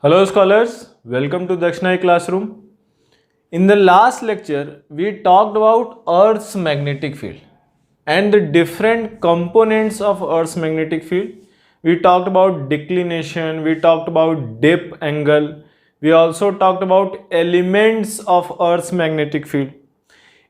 Hello scholars, welcome to Dakshinai classroom. In the last lecture, we talked about Earth's magnetic field and the different components of Earth's magnetic field. We talked about declination, we talked about dip angle, we also talked about elements of Earth's magnetic field.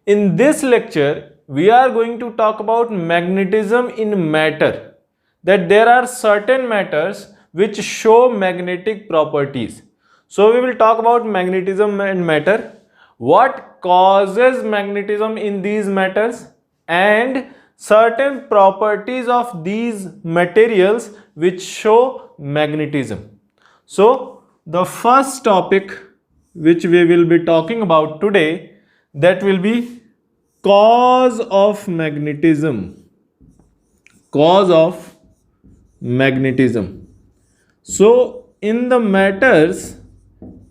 In this lecture, we are going to talk about magnetism in matter, that there are certain matters which show magnetic properties. So we will talk about magnetism and matter, what causes magnetism in these matters, and certain properties of these materials which show magnetism. So the first topic which we will be talking about today, that will be cause of magnetism. Cause of magnetism. So in the matters,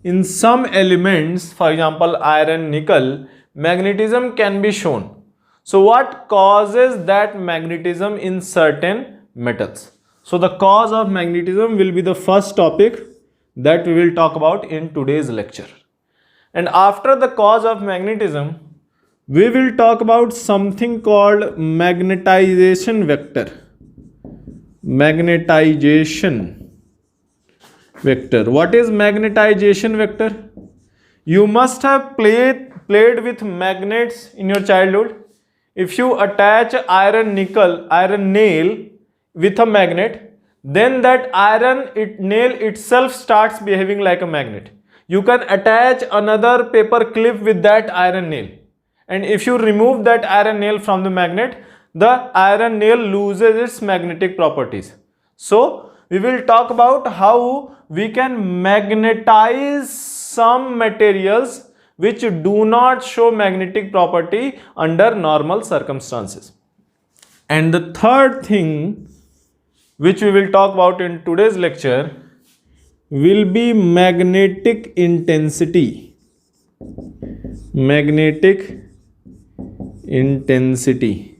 in some elements, for example iron, nickel, magnetism can be shown. So what causes that magnetism in certain metals? So the cause of magnetism will be the first topic that we will talk about in today's lecture. And after the cause of magnetism, we will talk about something called magnetization vector. Magnetization vector. What is magnetization vector? You must have played with magnets in your childhood. If you attach iron nail with a magnet, then that nail itself starts behaving like a magnet. You can attach another paper clip with that iron nail, and if you remove that iron nail from the magnet, the iron nail loses its magnetic properties. So we will talk about how we can magnetize some materials which do not show magnetic property under normal circumstances. And the third thing which we will talk about in today's lecture will be magnetic intensity. Magnetic intensity.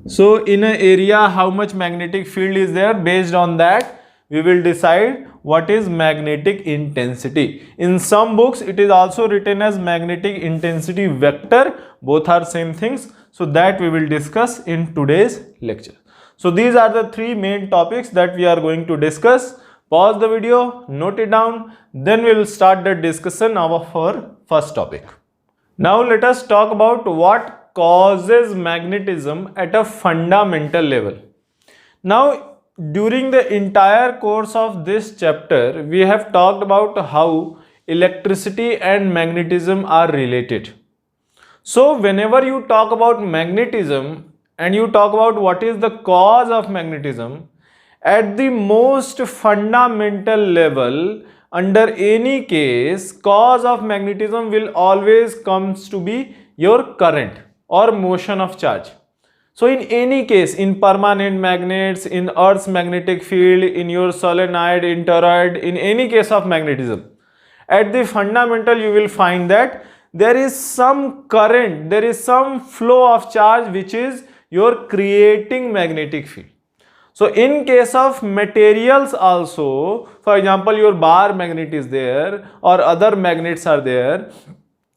So in an area, how much magnetic field is there? Based on that, we will decide what is magnetic intensity. In some books, it is also written as magnetic intensity vector. Both are same things. So that we will discuss in today's lecture. So these are the three main topics that we are going to discuss. Pause the video, note it down, then we will start the discussion of our first topic. Now let us talk about what causes magnetism at a fundamental level. Now during the entire course of this chapter, we have talked about how electricity and magnetism are related. So whenever you talk about magnetism and you talk about what is the cause of magnetism, at the most fundamental level, under any case, cause of magnetism will always comes to be your current or motion of charge. So in any case, in permanent magnets, in Earth's magnetic field, in your solenoid, in toroid, in any case of magnetism, at the fundamental you will find that there is some current, there is some flow of charge which is your creating magnetic field. So in case of materials also, for example your bar magnet is there or other magnets are there.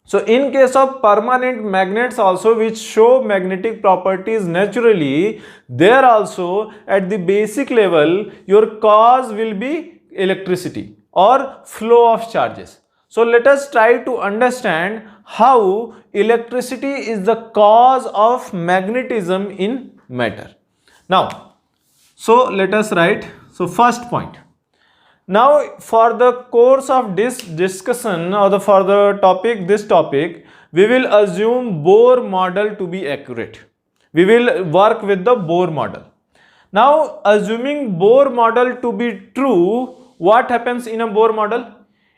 So in case of permanent magnets also which show magnetic properties naturally, there also at the basic level your cause will be electricity or flow of charges. So let us try to understand how electricity is the cause of magnetism in matter. Now, so let us write. So first point. Now for the course of this discussion or for the topic, this topic, we will assume Bohr model to be accurate. We will work with the Bohr model. Now assuming Bohr model to be true, what happens in a Bohr model?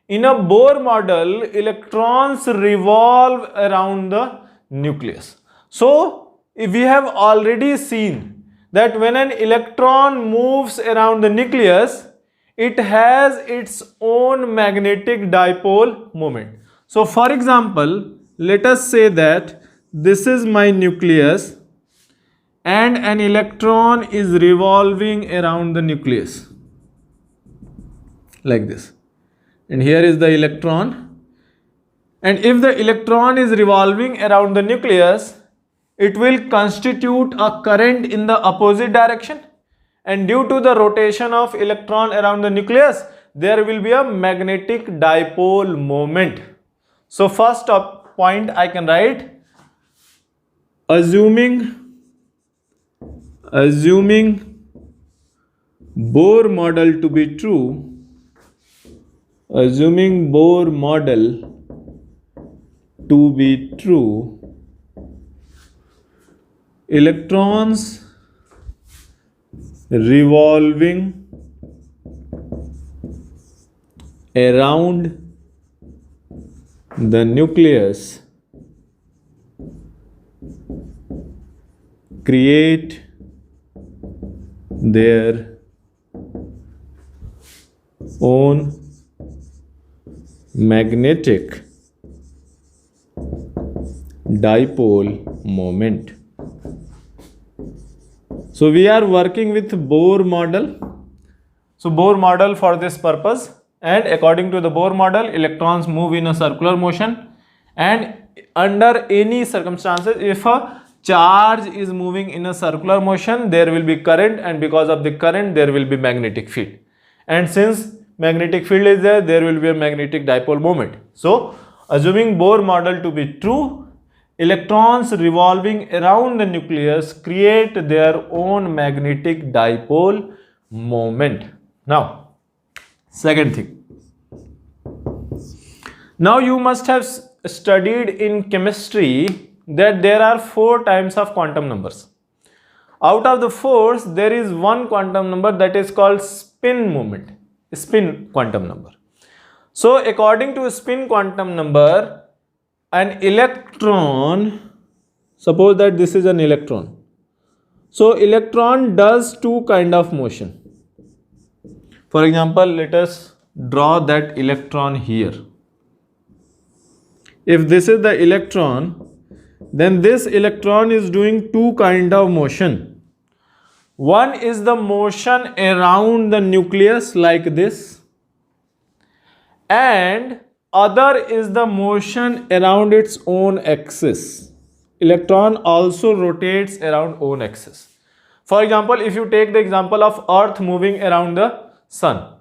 In a Bohr model, electrons revolve around the nucleus. So we have already seen that when an electron moves around the nucleus, it has its own magnetic dipole moment. So for example, let us say that this is my nucleus and an electron is revolving around the nucleus like this. and here is the electron. And if the electron is revolving around the nucleus, it will constitute a current in the opposite direction, and due to the rotation of electron around the nucleus, there will be a magnetic dipole moment. So first point I can write, assuming Bohr model to be true, assuming Bohr model to be true, electrons revolving around the nucleus create their own magnetic dipole moment. So we are working with Bohr model. So Bohr model for this purpose, and according to the Bohr model, electrons move in a circular motion, and under any circumstances, if a charge is moving in a circular motion, there will be current, and because of the current there will be magnetic field, and since magnetic field is there, there will be a magnetic dipole moment. So assuming Bohr model to be true, electrons revolving around the nucleus create their own magnetic dipole moment. Now, second thing. Now you must have studied in chemistry that there are 4 types of quantum numbers. Out of the 4, there is one quantum number that is called spin moment, spin quantum number. So according to spin quantum number, an electron, suppose that this is an electron. So electron does 2 kind of motion. For example, let us draw that electron here. If this is the electron, then this electron is doing 2 kind of motion. One is the motion around the nucleus like this, and other is the motion around its own axis. Electron also rotates around own axis. For example, if you take the example of Earth moving around the Sun.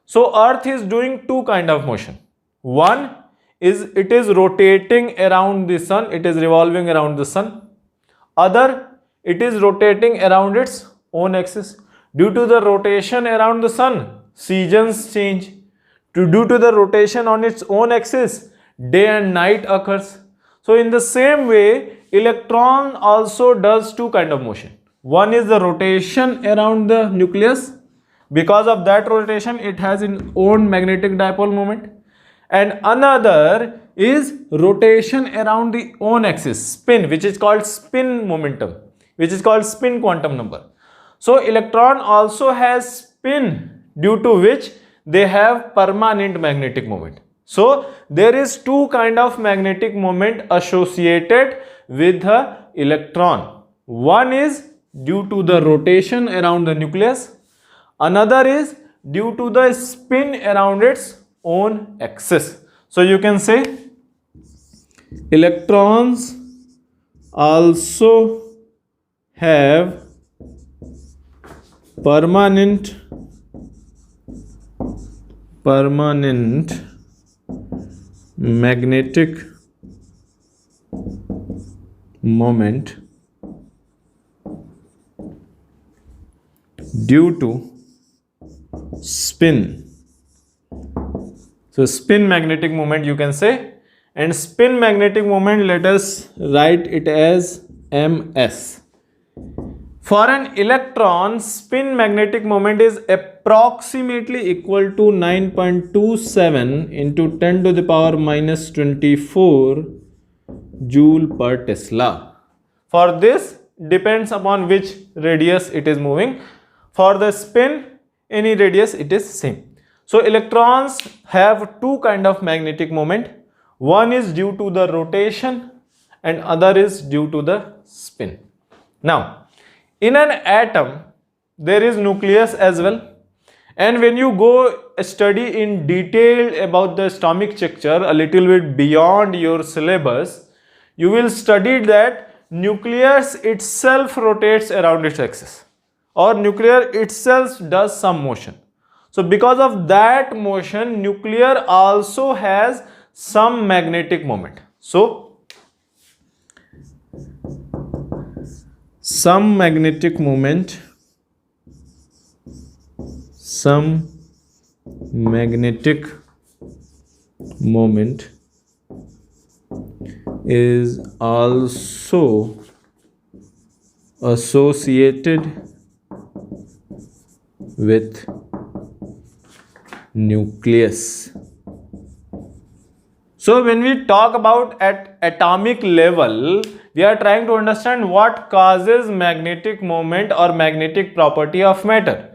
So Earth is doing 2 kind of motion. One is it is rotating around the Sun, it is revolving around the Sun. Other, it is rotating around its own axis. Due to the rotation around the Sun, seasons change. Due to the rotation on its own axis, day and night occurs. So in the same way, electron also does 2 kind of motion. One is the rotation around the nucleus. Because of that rotation, it has its own magnetic dipole moment. And another is rotation around the own axis, spin, which is called spin momentum, which is called spin quantum number. So electron also has spin, due to which they have permanent magnetic moment. So there is 2 kind of magnetic moment associated with the electron. One is due to the rotation around the nucleus. Another is due to the spin around its own axis. So you can say electrons also have permanent magnetic moment due to spin. So spin magnetic moment you can say, and spin magnetic moment, let us write it as ms. For an electron, spin magnetic moment is approximately equal to 9.27 into 10 to the power minus 24 joule per Tesla. For this depends upon which radius it is moving. For the spin, any radius it is same. So electrons have 2 kind of magnetic moment. One is due to the rotation and other is due to the spin. Now, in an atom, there is nucleus as well, And when you go study in detail about the atomic structure a little bit beyond your syllabus, you will study that nucleus itself rotates around its axis, or nuclear itself does some motion. So because of that motion, nuclear also has some magnetic moment. So some magnetic moment is also associated with nucleus. So when we talk about at atomic level, we are trying to understand what causes magnetic moment or magnetic property of matter.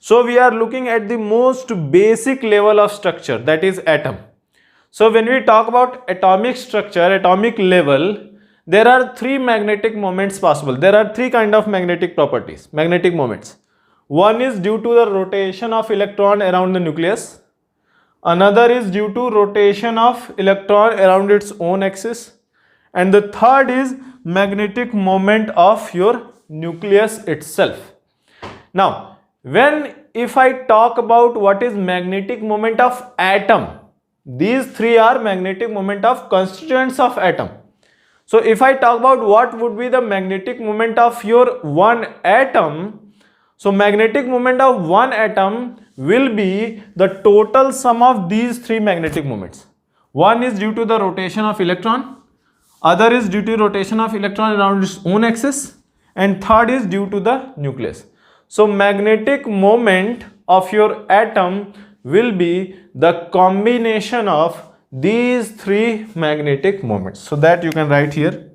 So we are looking at the most basic level of structure, that is atom. So when we talk about atomic structure, atomic level, there are three magnetic moments possible. There are three kind of magnetic properties, magnetic moments. One is due to the rotation of electron around the nucleus. Another is due to rotation of electron around its own axis. And the third is magnetic moment of your nucleus itself. Now, if I talk about what is magnetic moment of atom, these three are magnetic moment of constituents of atom. So if I talk about what would be the magnetic moment of your one atom, so magnetic moment of one atom will be the total sum of these three magnetic moments. One is due to the rotation of electron, other is due to rotation of electron around its own axis, and third is due to the nucleus. So magnetic moment of your atom will be the combination of these three magnetic moments. So that you can write here.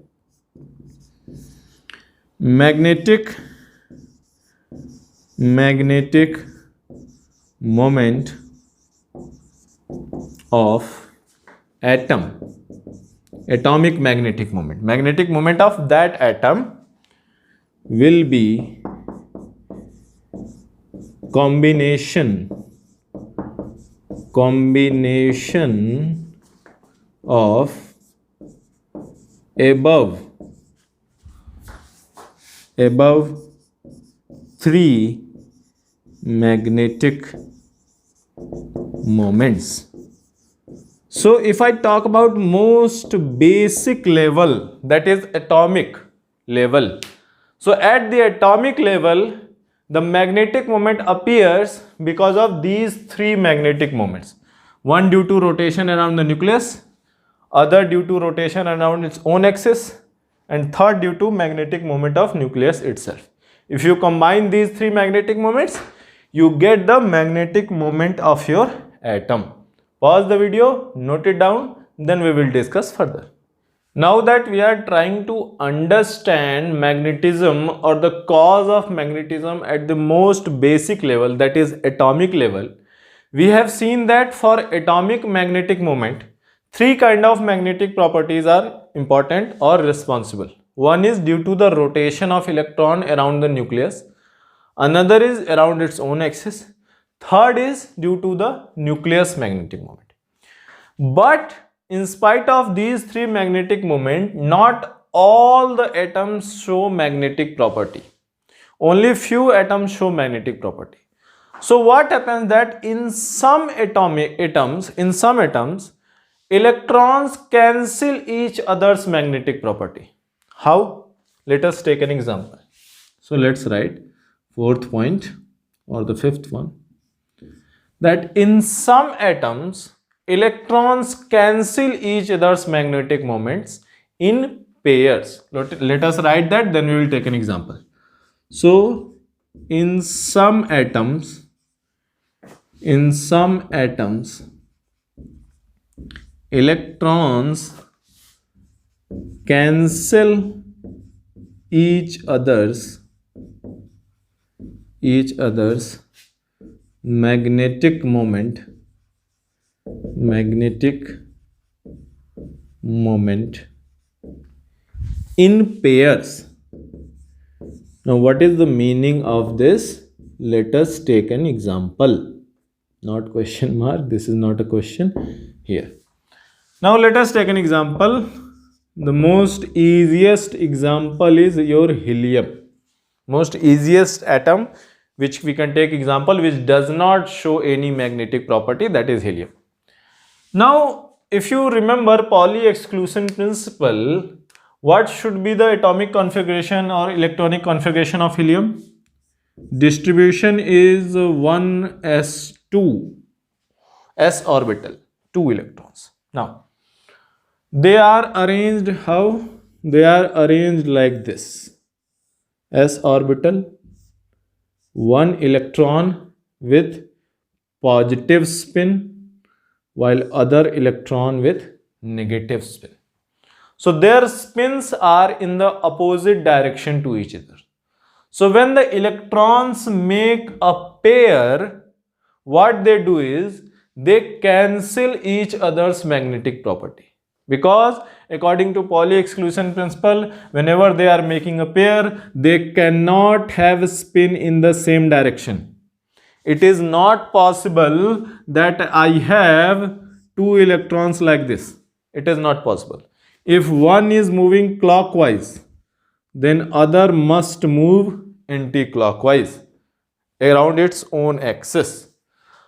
Magnetic moment of atom, atomic magnetic moment of that atom will be combination of above three magnetic moments. So if I talk about most basic level, that is atomic level. So at the atomic level, the magnetic moment appears because of these three magnetic moments. One due to rotation around the nucleus, other due to rotation around its own axis, and third due to magnetic moment of nucleus itself. If you combine these three magnetic moments, you get the magnetic moment of your atom. Pause the video, note it down, then we will discuss further. Now that we are trying to understand magnetism or the cause of magnetism at the most basic level, that is atomic level, we have seen that for atomic magnetic moment, three kind of magnetic properties are important or responsible. One is due to the rotation of electron around the nucleus. Another is around its own axis. Third is due to the nucleus magnetic moment. But in spite of these three magnetic moment, not all the atoms show magnetic property. Only few atoms show magnetic property. So what happens that in some atoms, electrons cancel each other's magnetic property. How? Let us take an example. So let's write fourth point or the fifth one, that in some atoms, electrons cancel each other's magnetic moments in pairs. Let us write that, then we will take an example. So in some atoms, electrons cancel each other's magnetic moment in pairs. Now what is the meaning of this? let us take an example. Not question mark, this is not a question here. Now let us take an example. The most easiest example is your helium. Most easiest atom which we can take example, which does not show any magnetic property, that is helium. Now if you remember Pauli exclusion principle, what should be the atomic configuration or electronic configuration of helium? Distribution is 1s2, s orbital, 2 electrons. Now they are arranged how? They are arranged like this: s orbital, 1 electron with positive spin, while other electron with negative spin. So their spins are in the opposite direction to each other. So when the electrons make a pair, what they do is they cancel each other's magnetic property. Because according to Pauli exclusion principle, whenever they are making a pair, they cannot have spin in the same direction. It is not possible that I have 2 electrons like this. It is not possible. If one is moving clockwise, then other must move anti-clockwise around its own axis.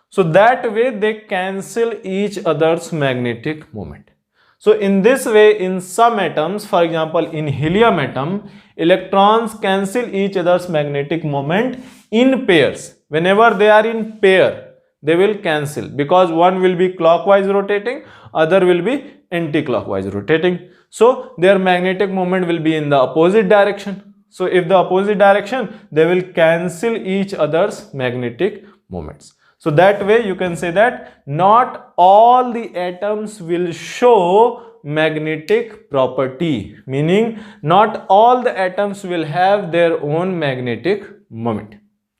So that way they cancel each other's magnetic moment. So in this way, in some atoms, for example in helium atom, electrons cancel each other's magnetic moment in pairs. Whenever they are in pair, they will cancel, because one will be clockwise rotating, other will be anti-clockwise rotating. So their magnetic moment will be in the opposite direction. So if the opposite direction, they will cancel each other's magnetic moments. So that way you can say that not all the atoms will show magnetic property, meaning not all the atoms will have their own magnetic moment.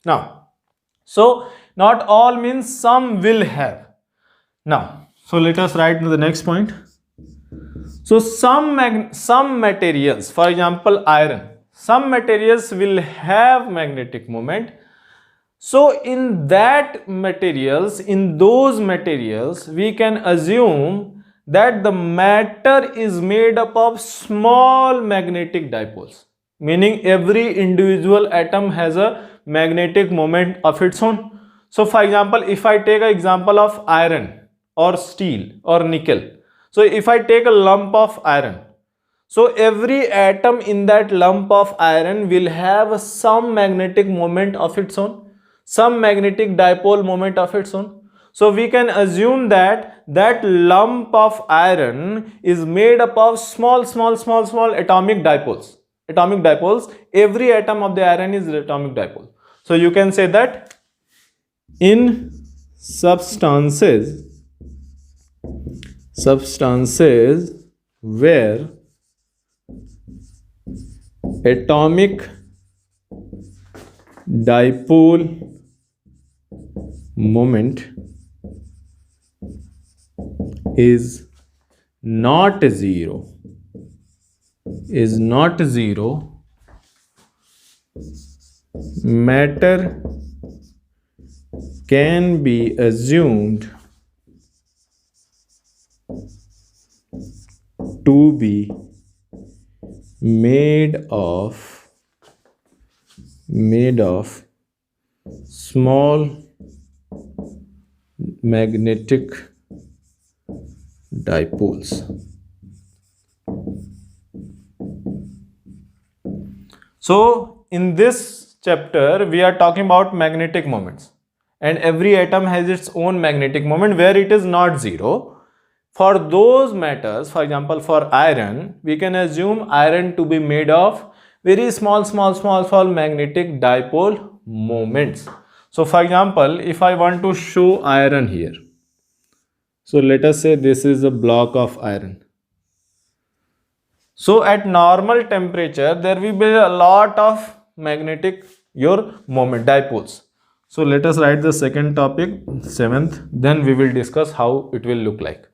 Now, so not all means some will have. Now, so let us write to the next point. So some materials, for example iron, some materials will have magnetic moment. So in those materials, we can assume that the matter is made up of small magnetic dipoles, meaning every individual atom has a magnetic moment of its own. So for example, if I take an example of iron or steel or nickel, so if I take a lump of iron, so every atom in that lump of iron will have some magnetic moment of its own, some magnetic dipole moment of its own. So we can assume that that lump of iron is made up of small atomic dipoles. Atomic dipoles. Every atom of the iron is an atomic dipole. So you can say that in substances where atomic dipole moment is not zero, matter can be assumed to be made of small magnetic dipoles. So in this chapter we are talking about magnetic moments, and every atom has its own magnetic moment where it is not zero. For those matters, for example for iron, we can assume iron to be made of very small magnetic dipole moments. So for example, if I want to show iron here, so let us say this is a block of iron. So at normal temperature, there will be a lot of magnetic moment, dipoles. So let us write the second topic, 7th, then we will discuss how it will look like.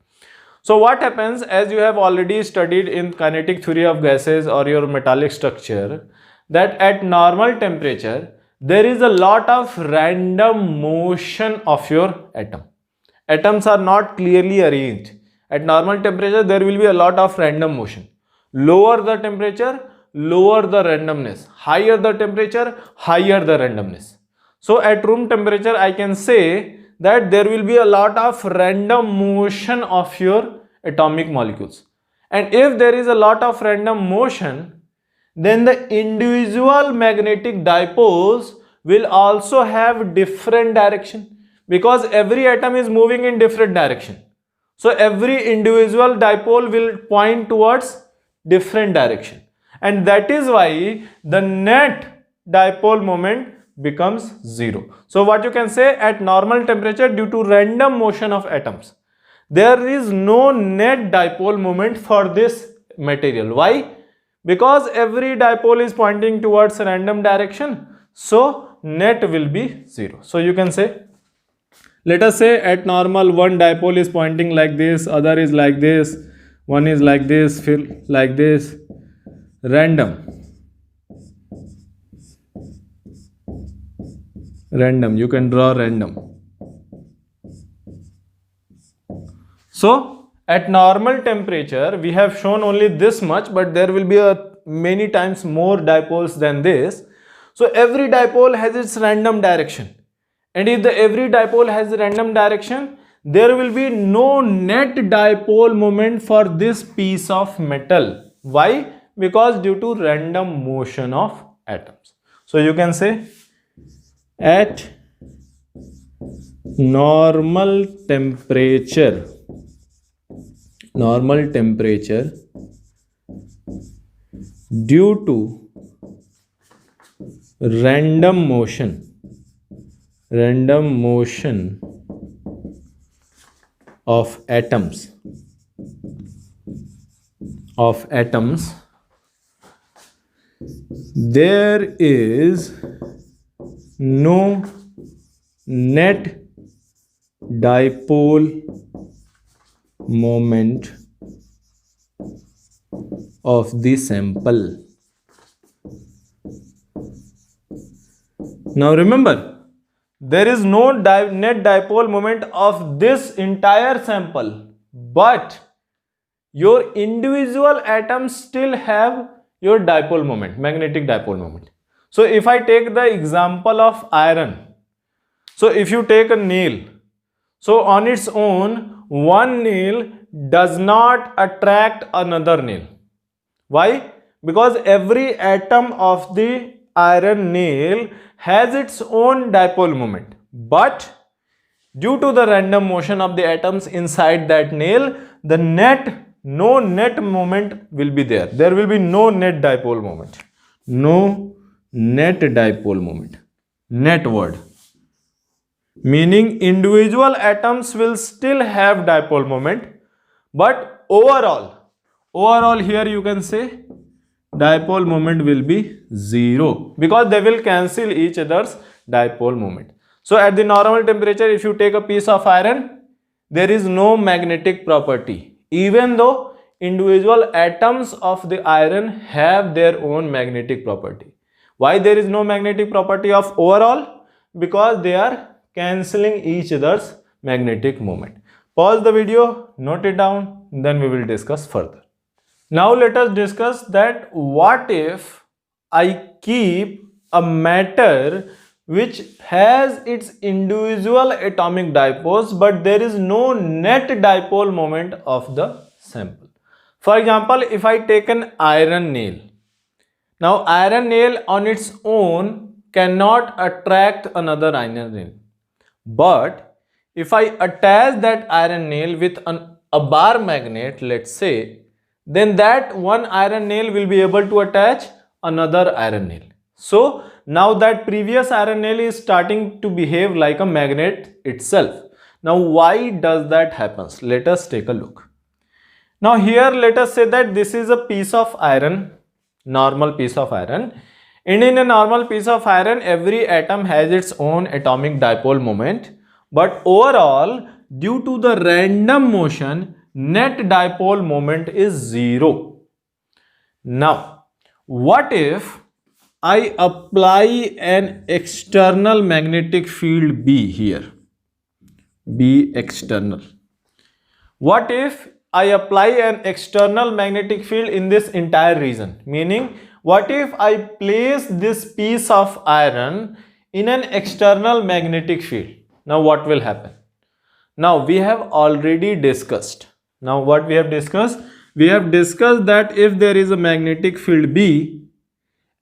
So what happens, as you have already studied in kinetic theory of gases or your metallic structure, that at normal temperature, there is a lot of random motion of your atom. Atoms are not clearly arranged. At normal temperature, there will be a lot of random motion. Lower the temperature, lower the randomness. Higher the temperature, higher the randomness. So at room temperature, I can say that there will be a lot of random motion of your atomic molecules. And if there is a lot of random motion, then the individual magnetic dipoles will also have different direction, because every atom is moving in different direction. So every individual dipole will point towards different direction, and that is why the net dipole moment becomes zero. So what you can say, at normal temperature, due to random motion of atoms, there is no net dipole moment for this material. Why? Because every dipole is pointing towards a random direction, so net will be zero. So you can say, let us say at normal one dipole is pointing like this, other is like this, one is like this, like this, random, you can draw random. So at normal temperature, we have shown only this much, but there will be many times more dipoles than this. So every dipole has its random direction. And if every dipole has a random direction, there will be no net dipole moment for this piece of metal. Why? Because due to random motion of atoms. So you can say, at normal temperature, due to random motion of atoms, there is no net dipole moment of the sample. Now remember, there is no net dipole moment of this entire sample, but your individual atoms still have your dipole moment, magnetic dipole moment. So if I take the example of iron, so if you take a nail, so on its own, one nail does not attract another nail. Why? Because every atom of the iron nail has its own dipole moment, but due to the random motion of the atoms inside that nail, the no net moment will be there. There will be no net dipole moment. No net dipole moment. Net word. Meaning individual atoms will still have dipole moment, but overall here you can say dipole moment will be zero, because they will cancel each other's dipole moment. So at the normal temperature, if you take a piece of iron, there is no magnetic property, even though individual atoms of the iron have their own magnetic property. Why there is no magnetic property of overall? Because they are cancelling each other's magnetic moment. Pause the video, note it down, then we will discuss further. Now let us discuss that what if I keep a matter which has its individual atomic dipoles, but there is no net dipole moment of the sample. For example, if I take an iron nail. Now iron nail on its own cannot attract another iron nail. But if I attach that iron nail with a bar magnet, let's say, then that one iron nail will be able to attach another iron nail. So now that previous iron nail is starting to behave like a magnet itself. Now why does that happen? Let us take a look. Now here let us say that this is a piece of iron, normal piece of iron. And in a normal piece of iron, every atom has its own atomic dipole moment. But overall, due to the random motion, net dipole moment is zero. Now, what if I apply an external magnetic field B here, B external. What if I apply an external magnetic field in this entire region? Meaning, what if I place this piece of iron in an external magnetic field? Now what will happen? Now we have already discussed. Now what we have discussed? We have discussed that if there is a magnetic field B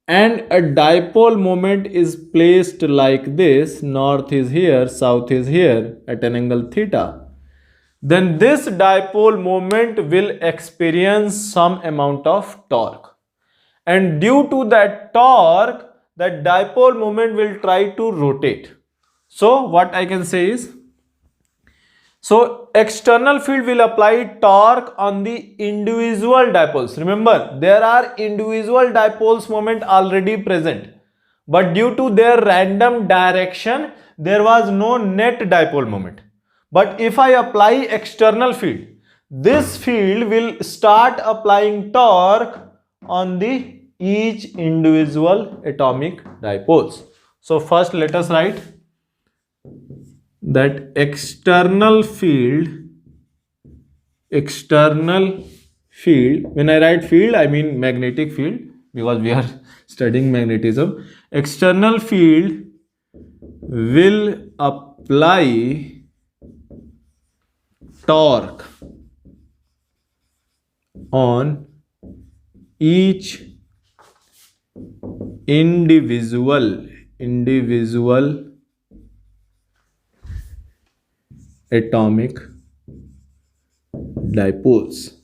and a dipole moment is placed like this, north is here, south is here at an angle theta, then this dipole moment will experience some amount of torque. And due to that torque, that dipole moment will try to rotate. So what I can say is, so external field will apply torque on the individual dipoles. Remember, there are individual dipoles moment already present, but due to their random direction, there was no net dipole moment. But if I apply external field, this field will start applying torque on the each individual atomic dipoles. So first let us write that external field, when I write field I mean magnetic field, because we are studying magnetism. External field will apply torque on each individual atomic dipoles.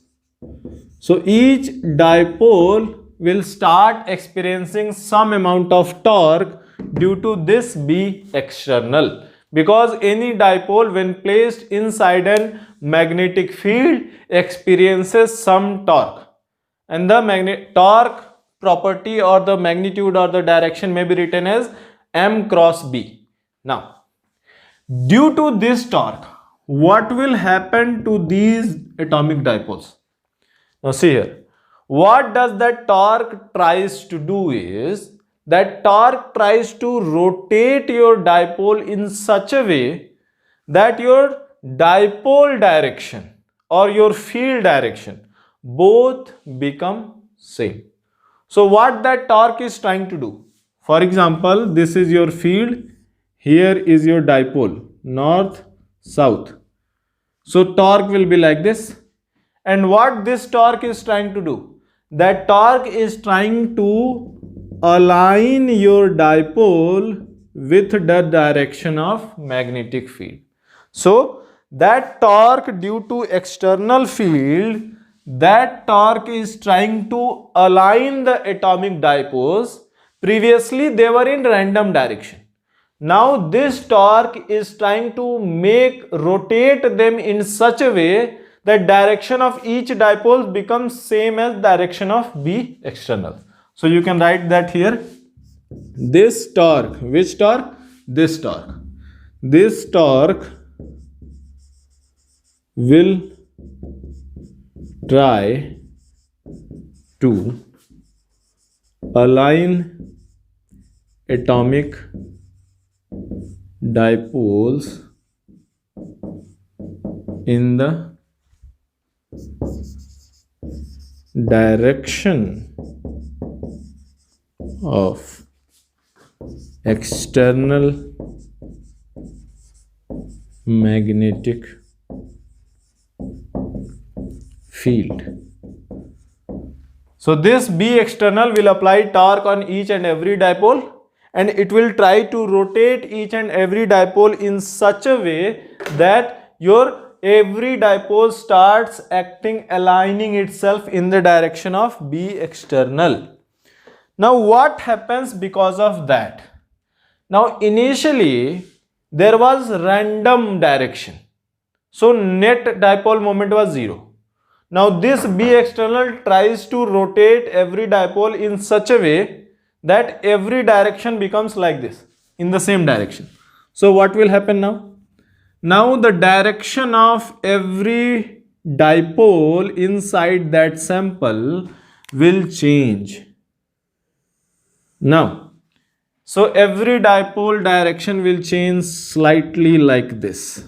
So each dipole will start experiencing some amount of torque due to this B external, because any dipole when placed inside an magnetic field experiences some torque, and the torque property or the magnitude or the direction may be written as m cross B. Now due to this torque, what will happen to these atomic dipoles? Now see here, what does that torque tries to do is, that torque tries to rotate your dipole in such a way that your dipole direction or your field direction both become same. So what that torque is trying to do? For example, this is your field, here is your dipole, north, south. So torque will be like this. And what this torque is trying to do? That torque is trying to align your dipole with the direction of magnetic field. So that torque due to external field, that torque is trying to align the atomic dipoles. Previously they were in random direction. Now this torque is trying to rotate them in such a way that direction of each dipole becomes same as direction of B external. So you can write that here. This torque, which torque? This torque. This torque will try to align atomic dipoles in the direction of external magnetic field. So this B external will apply torque on each and every dipole, and it will try to rotate each and every dipole in such a way that your every dipole starts aligning itself in the direction of B external. Now what happens because of that? Now initially there was random direction, so net dipole moment was 0. Now this B external tries to rotate every dipole in such a way that every direction becomes like this, in the same direction. So what will happen now? Now the direction of every dipole inside that sample will change. Now, so every dipole direction will change slightly like this.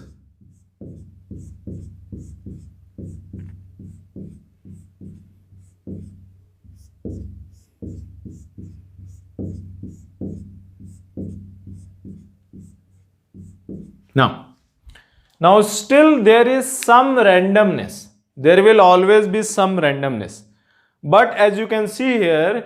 Now still there is some randomness. There will always be some randomness. But as you can see here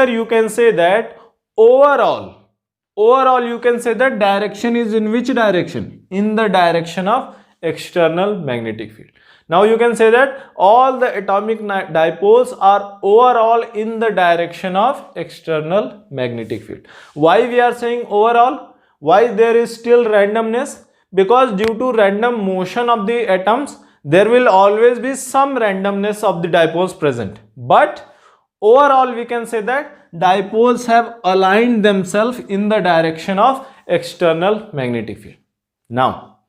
you can say that overall you can say that direction is in which direction? In the direction of external magnetic field. Now you can say that all the atomic dipoles are overall in the direction of external magnetic field. Why we are saying overall? Why there is still randomness? Because due to random motion of the atoms, there will always be some randomness of the dipoles present. But overall we can say that dipoles have aligned themselves in the direction of external magnetic field. Now,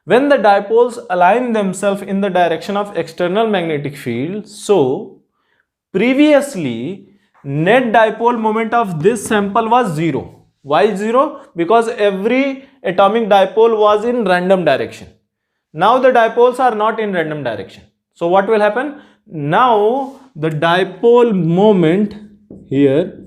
when the dipoles align themselves in the direction of external magnetic field, so previously net dipole moment of this sample was 0. Why 0? Because every atomic dipole was in random direction. Now the dipoles are not in random direction. So what will happen? Now the dipole moment here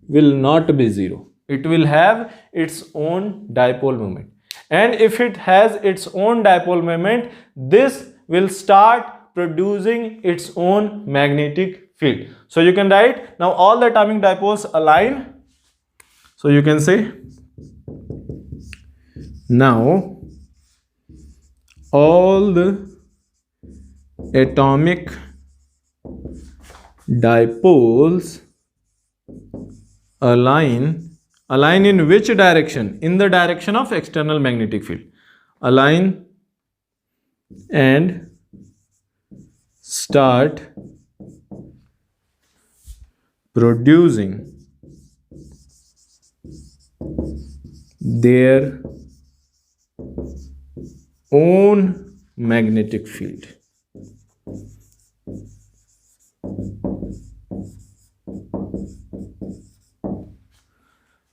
will not be 0. It will have its own dipole moment. And if it has its own dipole moment, this will start producing its own magnetic field. So you can write, now all the atomic dipoles align. So you can say, now all the atomic dipoles align in which direction? In the direction of external magnetic field. Align and start producing their own magnetic field.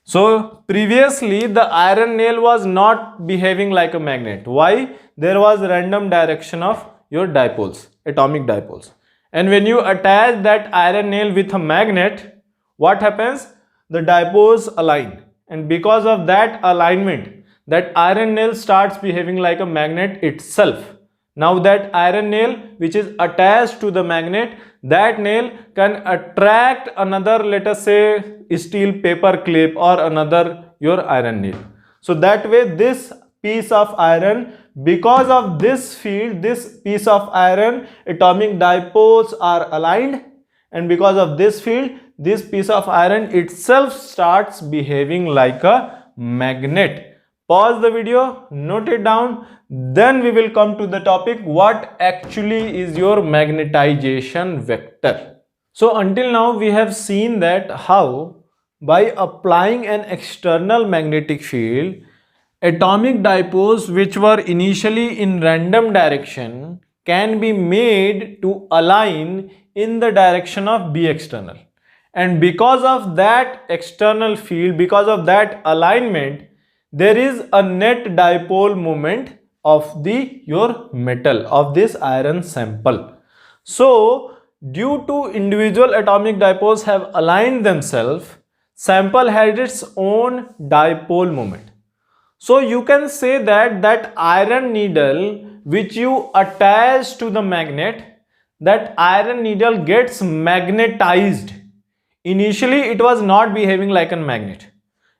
So previously the iron nail was not behaving like a magnet. Why? There was random direction of your dipoles, atomic dipoles. And when you attach that iron nail with a magnet, what happens? The dipoles align. And because of that alignment, that iron nail starts behaving like a magnet itself. Now that iron nail which is attached to the magnet, that nail can attract another, let us say, steel paper clip or another your iron nail. So that way this piece of iron, because of this field, this piece of iron, atomic dipoles are aligned, and because of this field, this piece of iron itself starts behaving like a magnet. Pause the video, note it down, then we will come to the topic what actually is your magnetization vector. So until now we have seen that how by applying an external magnetic field, atomic dipoles which were initially in random direction can be made to align in the direction of B external. And because of that external field, because of that alignment, there is a net dipole moment of your metal, of this iron sample. So due to individual atomic dipoles have aligned themselves, sample had its own dipole moment. So you can say that that iron needle which you attach to the magnet, that iron needle gets magnetized. Initially it was not behaving like a magnet.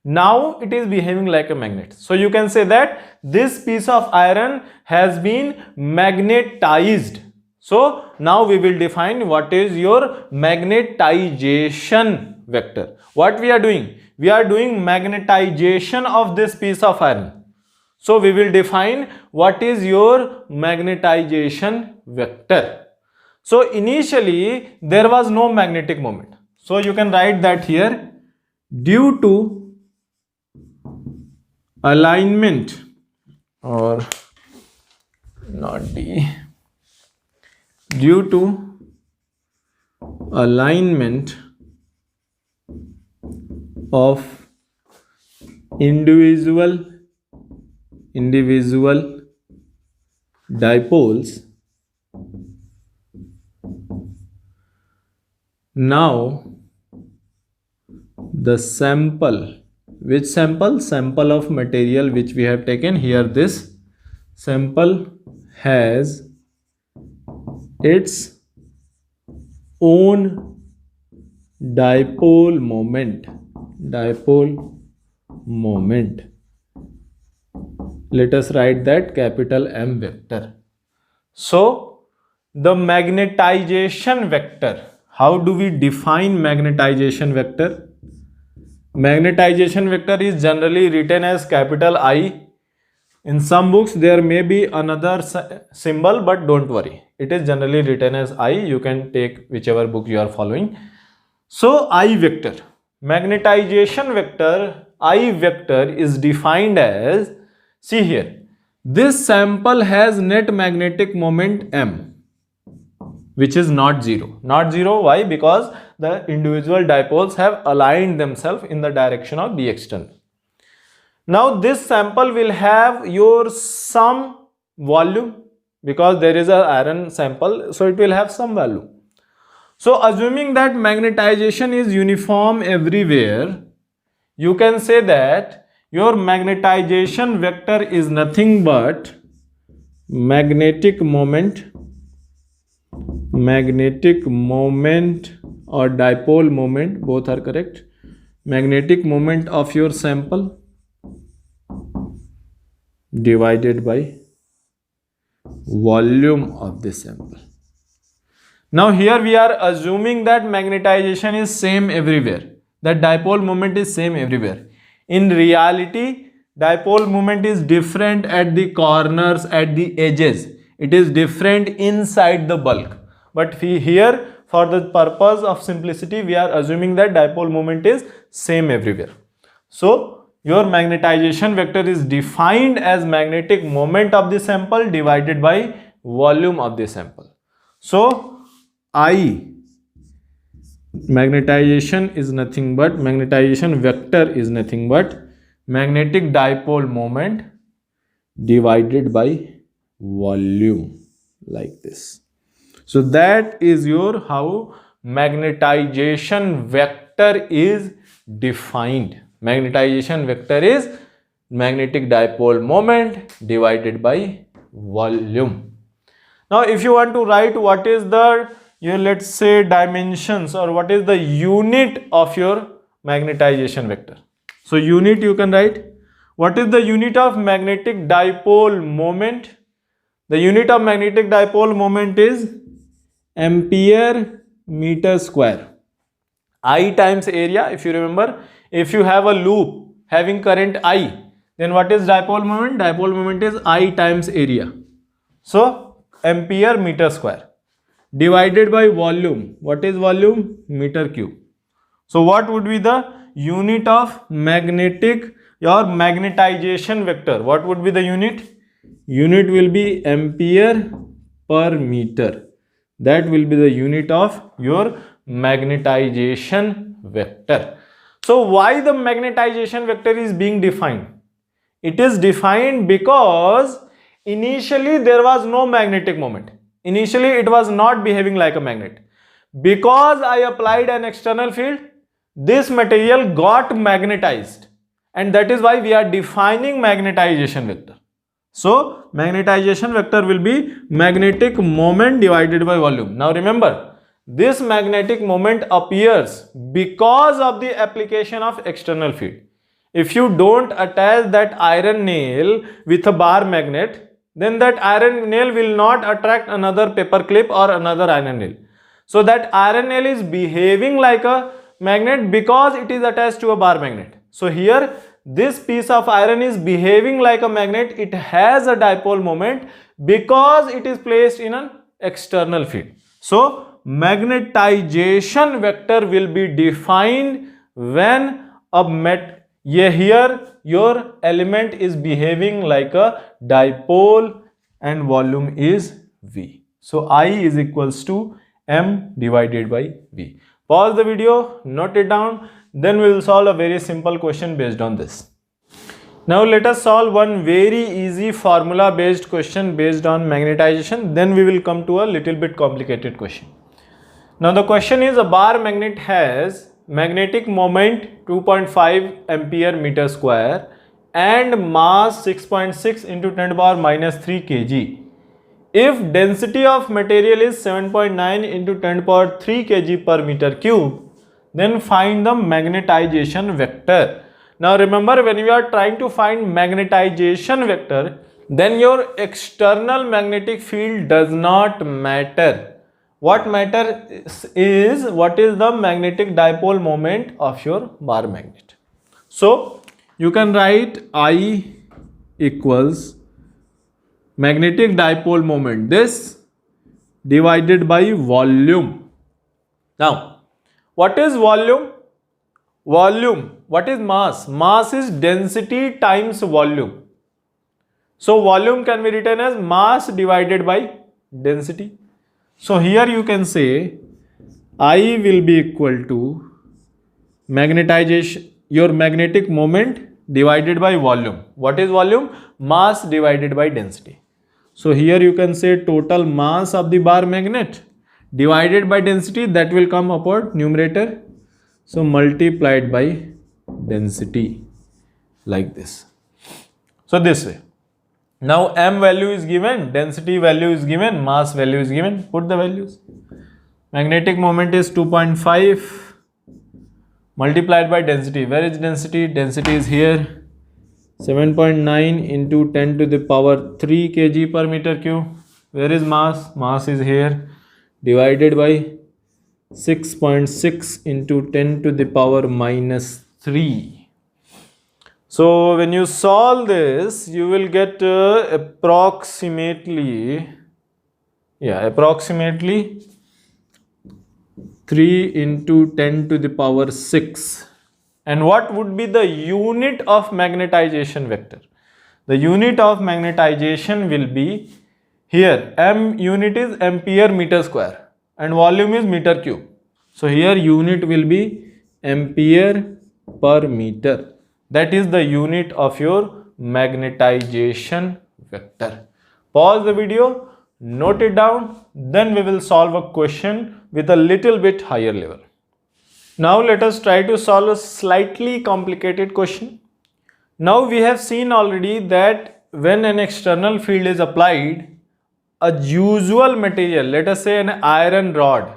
Now it is behaving like a magnet. So you can say that this piece of iron has been magnetized. So now we will define what is your magnetization vector. What we are doing? We are doing magnetization of this piece of iron. So we will define what is your magnetization vector. So initially there was no magnetic moment. So you can write that here, due to alignment, or not D, due to alignment of individual dipoles. Now the sample, which sample of material which we have taken here, this sample has its own dipole moment. Let us write that capital M vector. So the magnetization vector, how do we define magnetization vector? Magnetization vector is generally written as capital I. In some books there may be another symbol, but don't worry, it is generally written as I. You can take whichever book you are following. So I vector, magnetization vector, I vector is defined as, see here, this sample has net magnetic moment M, which is not zero. Not zero, why? Because the individual dipoles have aligned themselves in the direction of the external. Now this sample will have your some volume, because there is an iron sample, so it will have some value. So assuming that magnetization is uniform everywhere, you can say that your magnetization vector is nothing but magnetic moment or dipole moment, both are correct. Magnetic moment of your sample divided by volume of the sample. Now here we are assuming that magnetization is same everywhere, that dipole moment is same everywhere. In reality, dipole moment is different at the corners, at the edges. It is different inside the bulk. But here, for the purpose of simplicity, we are assuming that dipole moment is same everywhere. So your magnetization vector is defined as magnetic moment of the sample divided by volume of the sample. So I, magnetization is nothing but, magnetization vector is nothing but magnetic dipole moment divided by volume, like this. So that is your how magnetization vector is defined. Magnetization vector is magnetic dipole moment divided by volume. Now if you want to write what is the, let's say, dimensions, or what is the unit of your magnetization vector. So unit you can write, what is the unit of magnetic dipole moment? The unit of magnetic dipole moment is ampere meter square. I times area, if you remember, if you have a loop having current I, then what is dipole moment? Dipole moment is I times area. So ampere meter square divided by volume. What is volume? Meter cube. So what would be the unit of magnetic or magnetization vector? What would be the unit? Unit will be ampere per meter. That will be the unit of your magnetization vector. So why the magnetization vector is being defined? It is defined because initially there was no magnetic moment. Initially it was not behaving like a magnet. Because I applied an external field, this material got magnetized, and that is why we are defining magnetization vector. So magnetization vector will be magnetic moment divided by volume. Now remember, this magnetic moment appears because of the application of external field. If you don't attach that iron nail with a bar magnet, then that iron nail will not attract another paper clip or another iron nail. So that iron nail is behaving like a magnet because it is attached to a bar magnet. So here this piece of iron is behaving like a magnet. It has a dipole moment because it is placed in an external field. So magnetization vector will be defined when here your element is behaving like a dipole and volume is V. So I is equals to M divided by V. Pause the video, note it down. Then we will solve a very simple question based on this. Now let us solve one very easy formula based question based on magnetization. Then we will come to a little bit complicated question. Now the question is, a bar magnet has magnetic moment 2.5 ampere meter square and mass 6.6 into 10 to the power minus 3 kg. If density of material is 7.9 into 10 to the power 3 kg per meter cube, then find the magnetization vector. Now remember, when you are trying to find magnetization vector, then your external magnetic field does not matter. What matters is what is the magnetic dipole moment of your bar magnet. So you can write I equals magnetic dipole moment, this divided by volume. Now what is volume? Volume. What is mass? Mass is density times volume. So volume can be written as mass divided by density. So here you can say I will be equal to magnetization, your magnetic moment divided by volume. What is volume? Mass divided by density. So here you can say total mass of the bar magnet divided by density, that will come upward numerator. So multiplied by density, like this. So this way. Now m value is given, density value is given, mass value is given. Put the values. Magnetic moment is 2.5 multiplied by density. Where is density? Density is here. 7.9 into 10 to the power 3 kg per meter cube. Where is mass? Mass is here. Divided by 6.6 into 10 to the power minus 3. So when you solve this, you will get approximately 3 into 10 to the power 6. And what would be the unit of magnetization vector? The unit of magnetization will be here, m unit is ampere meter square and volume is meter cube. So here unit will be ampere per meter. That is the unit of your magnetization vector. Pause the video, note it down, then we will solve a question with a little bit higher level. Now let us try to solve a slightly complicated question. Now we have seen already that when an external field is applied, a usual material, let us say an iron rod,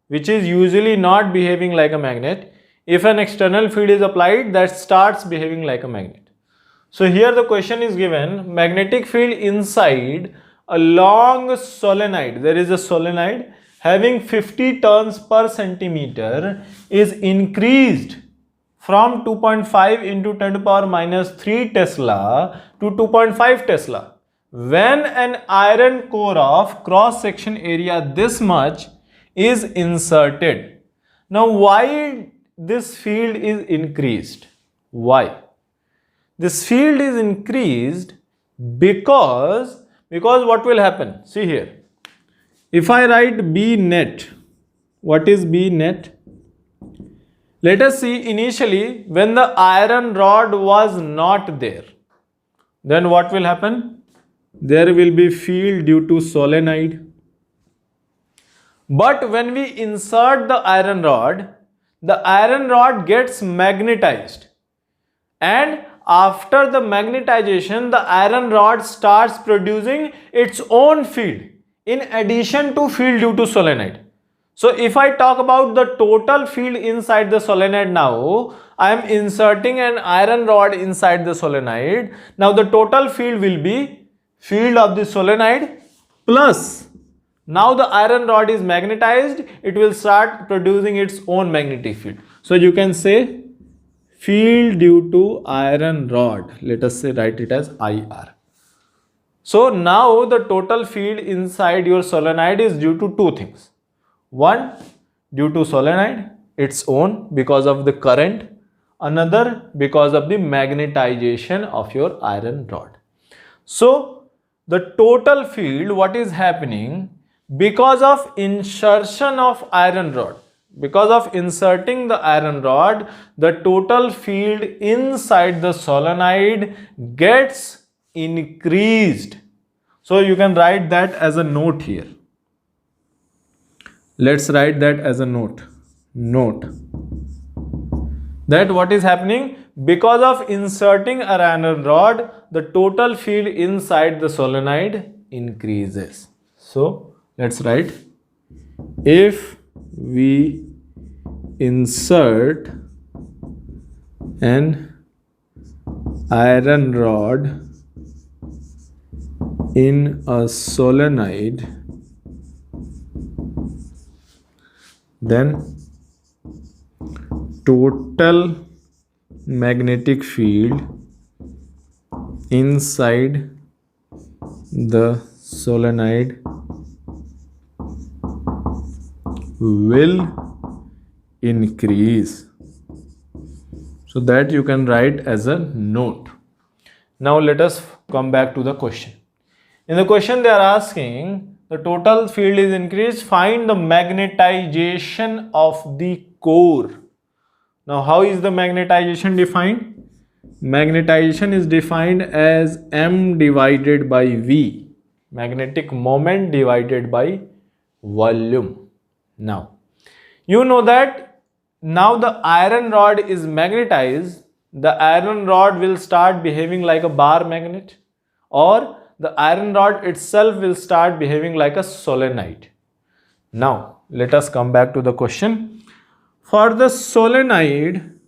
which is usually not behaving like a magnet, if an external field is applied, that starts behaving like a magnet. So here the question is given, magnetic field inside a long solenoid, there is a solenoid having 50 turns per centimeter, is increased from 2.5 into 10 to the power minus 3 Tesla to 2.5 Tesla. When an iron core of cross section area this much is inserted. Now why this field is increased? Why? This field is increased because what will happen? See here. If I write B net, what is B net? Let us see initially when the iron rod was not there, then what will happen? There will be field due to solenoid. But when we insert the iron rod gets magnetized, and after the magnetization the iron rod starts producing its own field in addition to field due to solenoid. So if I talk about the total field inside the solenoid now, I am inserting an iron rod inside the solenoid. Now the total field will be field of the solenoid plus, now the iron rod is magnetized, it will start producing its own magnetic field. So you can say field due to iron rod, let us say write it as IR. So now the total field inside your solenoid is due to two things. One, due to solenoid, its own because of the current. Another, because of the magnetization of your iron rod. So the total field, what is happening? Because of insertion of iron rod, Because of inserting the iron rod, the total field inside the solenoid gets increased. So you can write that as a note here. Let's write that as a note. Note that what is happening, because of inserting an iron rod, the total field inside the solenoid increases. So let's write, if we insert an iron rod in a solenoid, then total magnetic field inside the solenoid will increase. So that you can write as a note. Now let us come back to the question. In the question they are asking, the total field is increased, find the magnetization of the core. Now how is the magnetization defined? Magnetization is defined as M divided by V, magnetic moment divided by volume. Now you know that now the iron rod is magnetized, the iron rod will start behaving like a bar magnet, or the iron rod itself will start behaving like a solenoid. Now let us come back to the question. For the solenoid,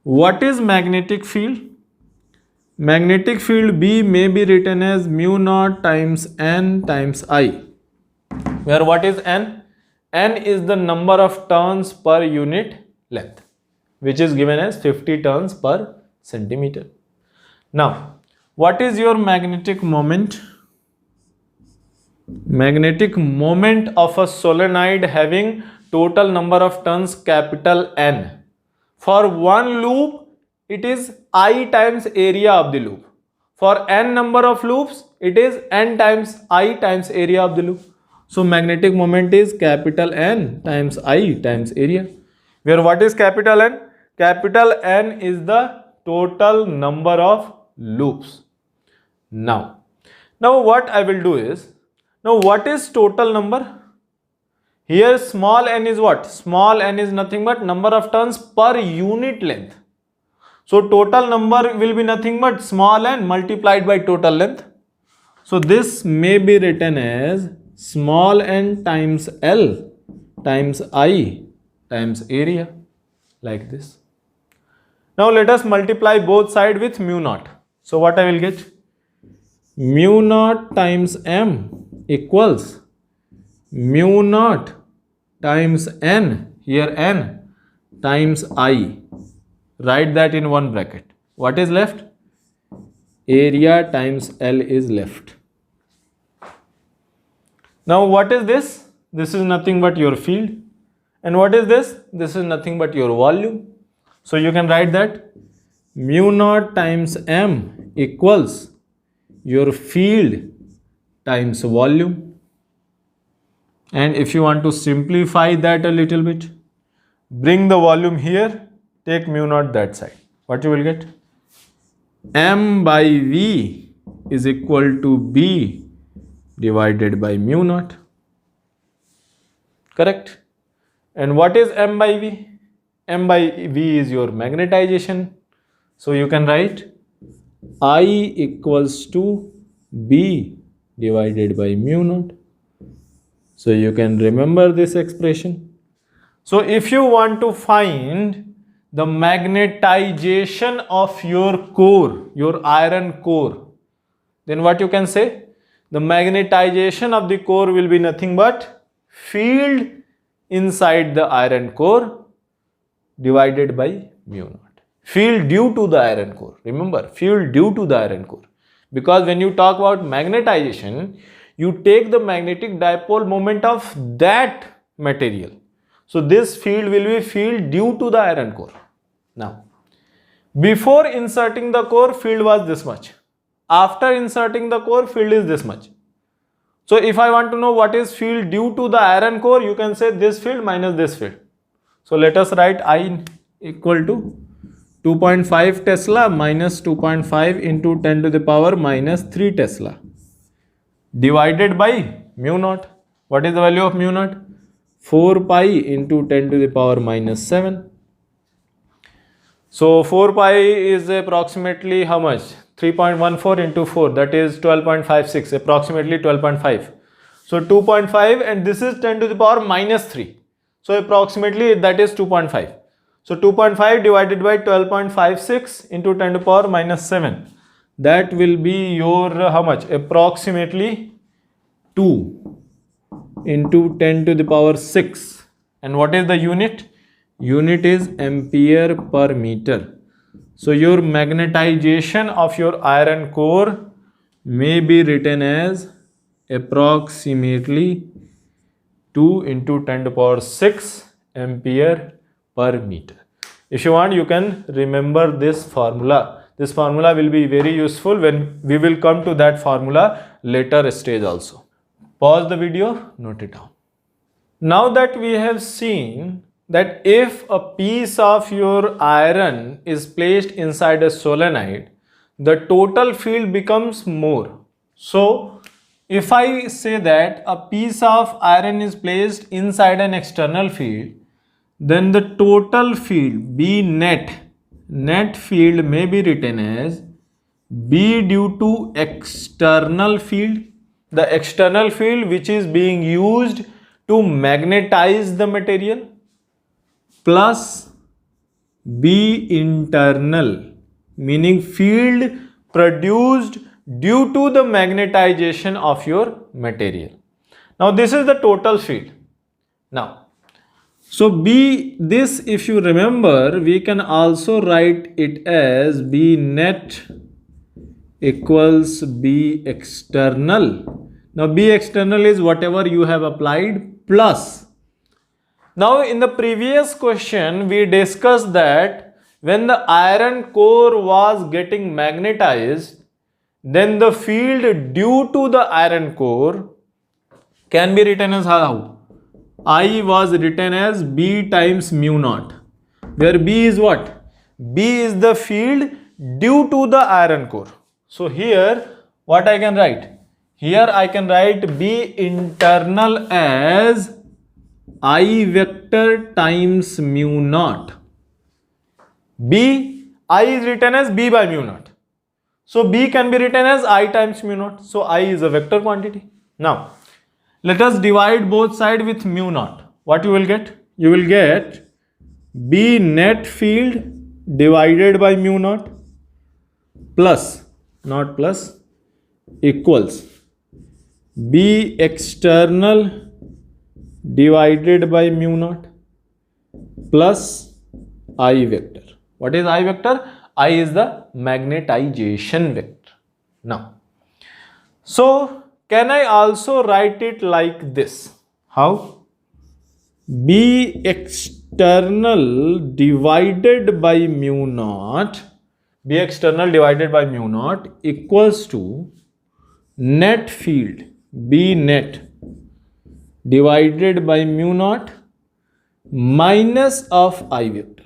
what is magnetic field? Magnetic field B may be written as mu naught times N times I, where what is N? N is the number of turns per unit length, which is given as 50 turns per centimeter. Now what is your magnetic moment? Magnetic moment of a solenoid having total number of turns capital N. For one loop, it is I times area of the loop. For n number of loops, it is n times I times area of the loop. So magnetic moment is capital N times I times area. Where what is capital N? Capital N is the total number of loops. Now what I will do is, now what is total number? Here small n is what? Small n is nothing but number of turns per unit length. So total number will be nothing but small n multiplied by total length. So this may be written as small n times L times I times area, like this. Now let us multiply both sides with mu naught. So what I will get? Mu naught times M equals mu naught times N, here N, times I. Write that in one bracket. What is left? Area times L is left. Now what is this? This is nothing but your field. And what is this? This is nothing but your volume. So you can write that mu naught times M equals your field times volume. And if you want to simplify that a little bit, bring the volume here, take mu naught that side. What you will get? M by V is equal to B divided by mu naught. Correct? And what is M by V? M by V is your magnetization. So you can write I equals to B divided by mu naught. So you can remember this expression. So if you want to find the magnetization of your core, your iron core, then what you can say? The magnetization of the core will be nothing but field inside the iron core divided by mu naught. Field due to the iron core. Remember, field due to the iron core. Because when you talk about magnetization, you take the magnetic dipole moment of that material. So this field will be field due to the iron core. Now, before inserting the core, field was this much. After inserting the core, field is this much. So if I want to know what is field due to the iron core, you can say this field minus this field. So let us write I equal to 2.5 Tesla minus 2.5 into 10 to the power minus 3 Tesla divided by mu naught. What is the value of mu naught? 4 pi into 10 to the power minus 7. So 4 pi is approximately how much? 3.14 into 4, that is 12.56, approximately 12.5. So 2.5 and this is 10 to the power minus 3. So approximately that is 2.5. So 2.5 divided by 12.56 into 10 to the power minus 7. That will be your how much? Approximately 2 into 10 to the power 6. And what is the unit? Unit is ampere per meter. So your magnetization of your iron core may be written as approximately 2 into 10 to the power 6 ampere per meter. If you want, you can remember this formula. This formula will be very useful when we will come to that formula later stage also. Pause the video, note it down. Now that we have seen that if a piece of your iron is placed inside a solenoid, the total field becomes more. So if I say that a piece of iron is placed inside an external field, then the total field B net field may be written as B due to external field, the external field which is being used to magnetize the material, plus B internal, meaning field produced due to the magnetization of your material. Now this is the total field. Now, so B, this if you remember, we can also write it as B net equals B external. Now B external is whatever you have applied plus. Now in the previous question we discussed that when the iron core was getting magnetized, then the field due to the iron core can be written as how? I was written as B times mu naught, where B is what? B is the field due to the iron core. So here what I can write? Here I can write B internal as I vector times mu naught. B, I is written as B by mu naught. So B can be written as I times mu naught. So I is a vector quantity. Now let us divide both sides with mu naught. What you will get? You will get B net field divided by mu naught plus, not plus, equals B external divided by mu naught plus I vector. What is I vector? I is the magnetization vector. Now, so can I also write it like this? How? B external divided by mu naught, B external divided by mu naught equals to net field B net divided by mu naught minus of I vector.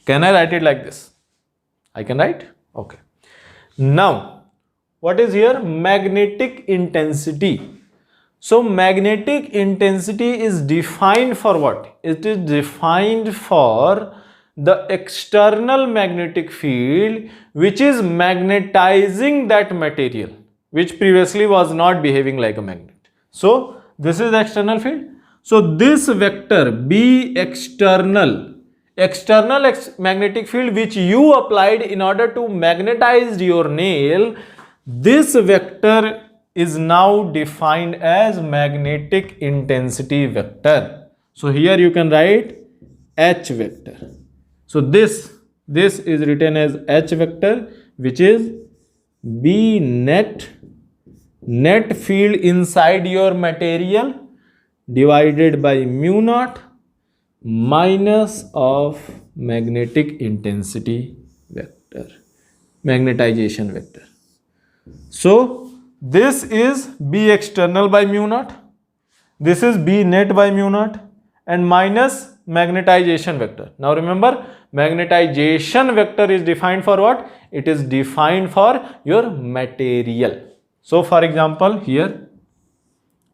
Can I write it like this? I can write? Okay. Now, what is here? Magnetic intensity. So, magnetic intensity is defined for what? It is defined for the external magnetic field which is magnetizing that material, which previously was not behaving like a magnet. So, this is the external field. So, this vector B external magnetic field which you applied in order to magnetize your nail, this vector is now defined as magnetic intensity vector. So here you can write H vector. So this is written as H vector, which is B net field inside your material divided by mu naught minus of magnetic intensity vector, magnetization vector. So this is B external by mu naught, this is B net by mu naught, and minus magnetization vector. Now remember, magnetization vector is defined for what? It is defined for your material. So for example, here,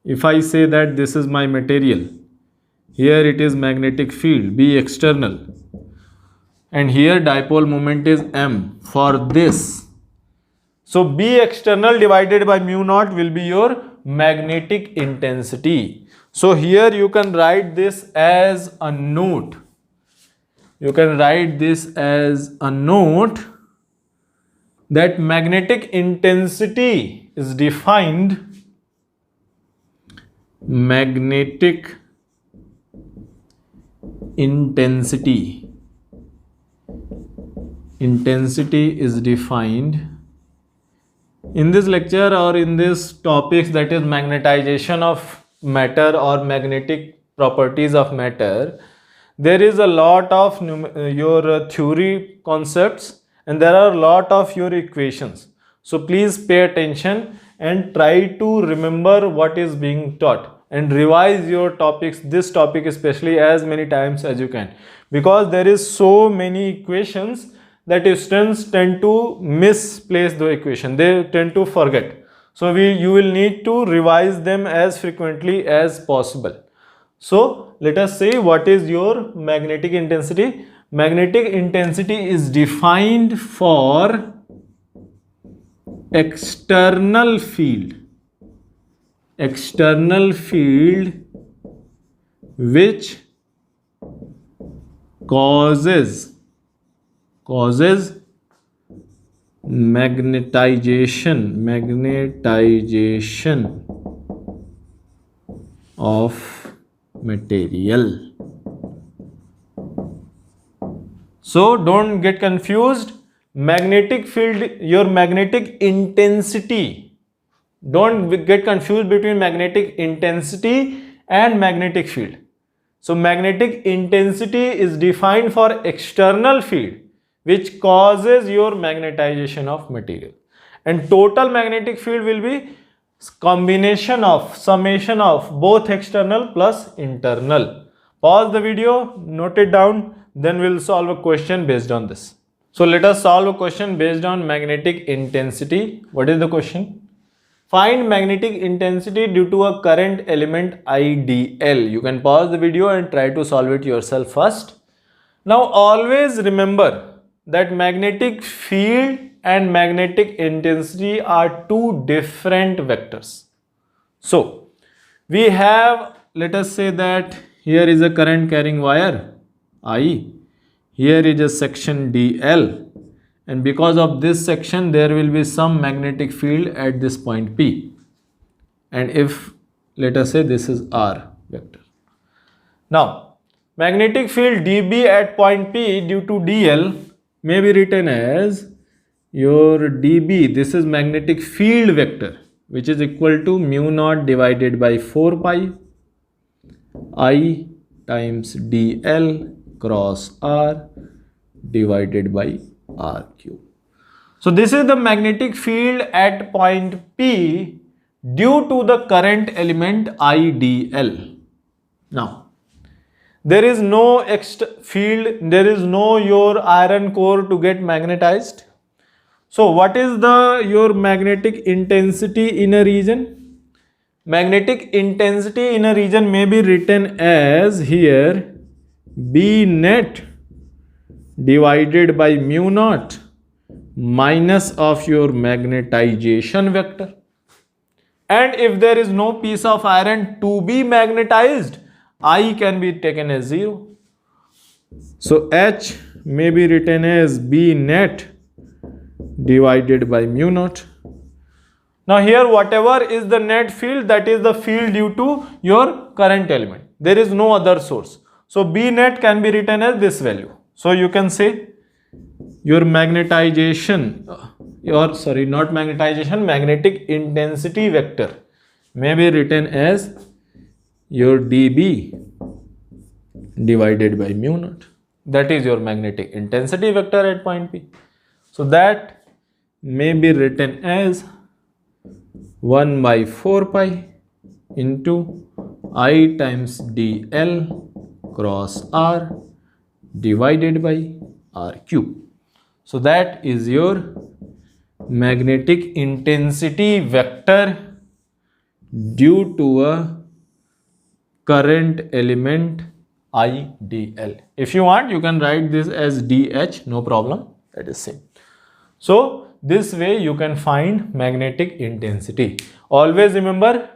if I say that this is my material, here it is magnetic field B external, and here dipole moment is M for this. So B external divided by mu naught will be your magnetic intensity. So here you can write this as a note. You can write this as a note that magnetic intensity is defined, magnetic intensity is defined in this lecture or in this topics, that is magnetization of matter or magnetic properties of matter. There is a lot of your theory concepts and there are a lot of your equations. So please pay attention and try to remember what is being taught and revise your topics, this topic especially, as many times as you can, because there is so many equations that students tend to misplace the equation, they tend to forget. So you will need to revise them as frequently as possible. So let us say what is your magnetic intensity. Magnetic intensity is defined for external field which causes magnetization of material. So don't get confused. Magnetic field, your magnetic intensity, don't get confused between magnetic intensity and magnetic field. So magnetic intensity is defined for external field which causes your magnetization of material, and total magnetic field will be combination of summation of both external plus internal. Pause the video, note it down, then we'll solve a question based on this. So let us solve a question based on magnetic intensity. What is the question? Find magnetic intensity due to a current element IDL. You can pause the video and try to solve it yourself first. Now always remember that magnetic field and magnetic intensity are two different vectors. So we have, let us say that here is a current carrying wire I, here is a section DL, and because of this section there will be some magnetic field at this point P, and if let us say this is R vector. Now magnetic field dB at point P due to DL may be written as your dB, this is magnetic field vector, which is equal to mu naught divided by 4 pi I times DL cross R divided by R cube. So this is the magnetic field at point P due to the current element IDL. Now there is no field, there is no your iron core to get magnetized. So what is your magnetic intensity in a region? Magnetic intensity in a region may be written as here B net divided by mu naught minus of your magnetization vector. And if there is no piece of iron to be magnetized, I can be taken as 0. So H may be written as B net divided by mu naught. Now here whatever is the net field, that is the field due to your current element. There is no other source. So B net can be written as this value. So you can say your magnetization, magnetic intensity vector may be written as your dB divided by mu naught. That is your magnetic intensity vector at point P. So that may be written as 1 by 4 pi into I times dl cross r divided by r cube. So that is your magnetic intensity vector due to a current element IDL. If you want, you can write this as DH, no problem, that is same. So this way you can find magnetic intensity. Always remember,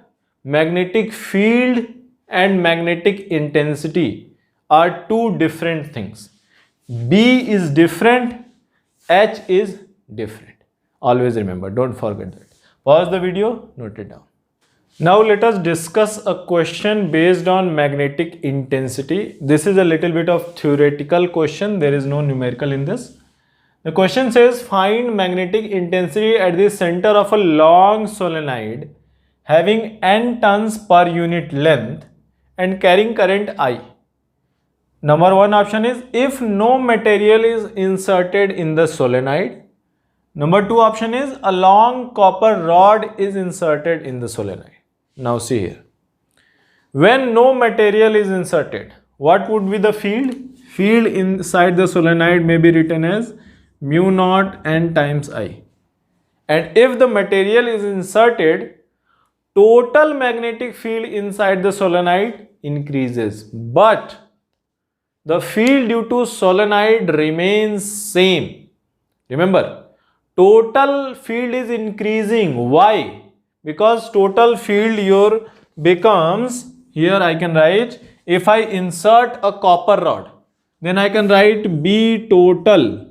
magnetic field and magnetic intensity are two different things. B is different, H is different. Always remember, don't forget that. Pause the video, note it down. Now let us discuss a question based on magnetic intensity. This is a little bit of theoretical question. There is no numerical in this. The question says find magnetic intensity at the center of a long solenoid having n turns per unit length and carrying current I. Number one option is if no material is inserted in the solenoid. Number two option is a long copper rod is inserted in the solenoid. Now see here. When no material is inserted, what would be the field? Field inside the solenoid may be written as mu naught n times I. And if the material is inserted, total magnetic field inside the solenoid increases. But the field due to solenoid remains same. Remember, total field is increasing. Why? Because total field here becomes, here I can write, if I insert a copper rod, then I can write B total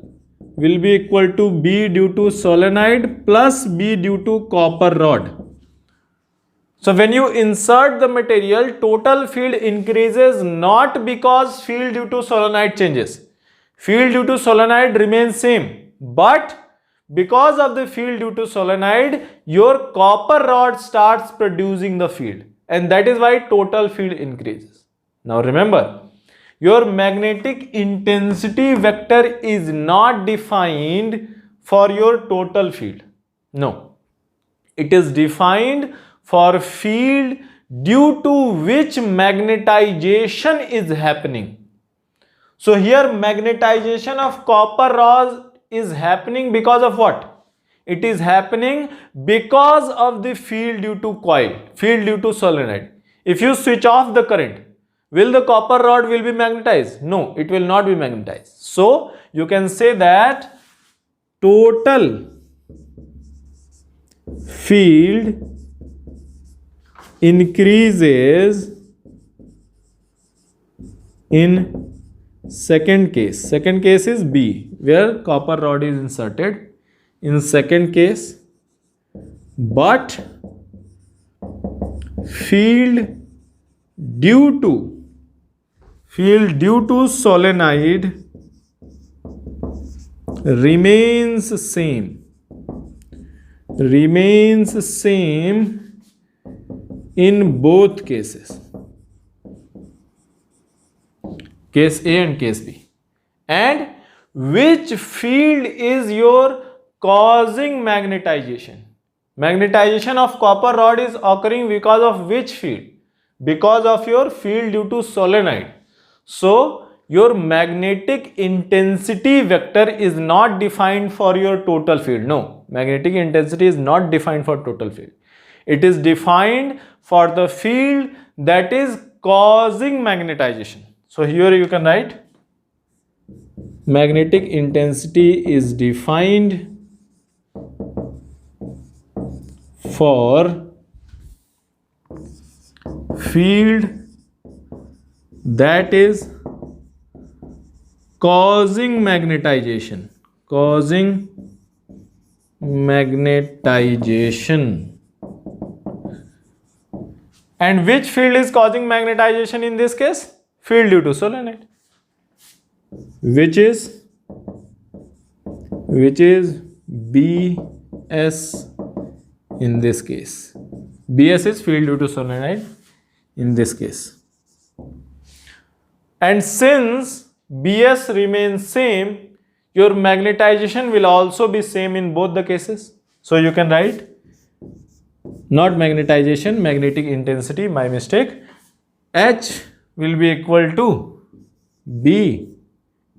will be equal to B due to solenoid plus B due to copper rod. So when you insert the material, total field increases not because field due to solenoid changes. Field due to solenoid remains same, but because of the field due to solenoid, your copper rod starts producing the field, and that is why total field increases. Now remember, your magnetic intensity vector is not defined for your total field. No, it is defined for field due to which magnetization is happening. So here magnetization of copper rod is happening because of what? It is happening because of the field due to coil, field due to solenoid. If you switch off the current, will the copper rod will be magnetized? No, it will not be magnetized. So you can say that total field increases in second case. Second case is B, where copper rod is inserted in second case, but field due to solenoid remains same in both cases, case A and case B. And which field is your causing magnetization? Magnetization of copper rod is occurring because of which field? Because of your field due to solenoid. So your magnetic intensity vector is not defined for your total field. No, magnetic intensity is not defined for total field. It is defined for the field that is causing magnetization. So here you can write magnetic intensity is defined for field that is causing magnetization, and which field is causing magnetization in this case? Field due to solenoid, which is BS in this case. BS is field due to solenoid in this case. And since BS remains same, your magnetization will also be same in both the cases. So you can write not magnetization, magnetic intensity, my mistake. H will be equal to B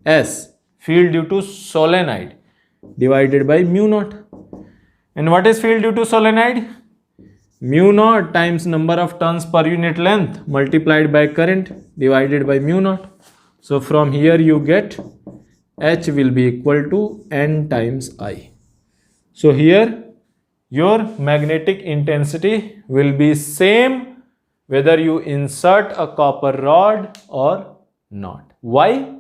S, field due to solenoid, divided by mu naught. And what is field due to solenoid? Mu naught times number of turns per unit length multiplied by current divided by mu naught. So from here you get H will be equal to N times I. So here your magnetic intensity will be same whether you insert a copper rod or not. Why?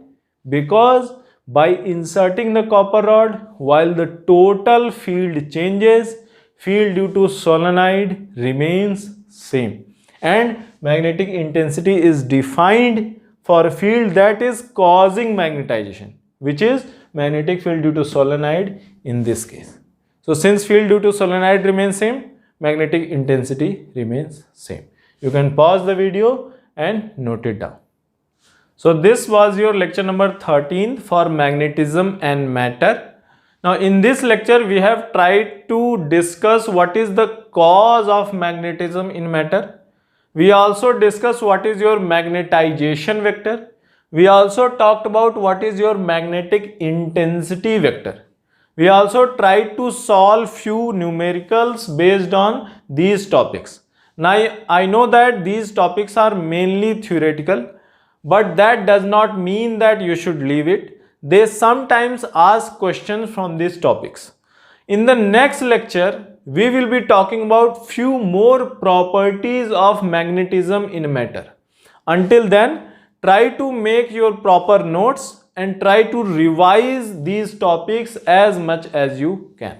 Because by inserting the copper rod, while the total field changes, field due to solenoid remains same, and magnetic intensity is defined for a field that is causing magnetization, which is magnetic field due to solenoid in this case. So since field due to solenoid remains same, magnetic intensity remains same. You can pause the video and note it down. So this was your lecture number 13 for magnetism and matter. Now in this lecture we have tried to discuss what is the cause of magnetism in matter. We also discussed what is your magnetization vector. We also talked about what is your magnetic intensity vector. We also tried to solve few numericals based on these topics. Now I know that these topics are mainly theoretical, but that does not mean that you should leave it. They sometimes ask questions from these topics. In the next lecture, we will be talking about few more properties of magnetism in matter. Until then, try to make your proper notes and try to revise these topics as much as you can.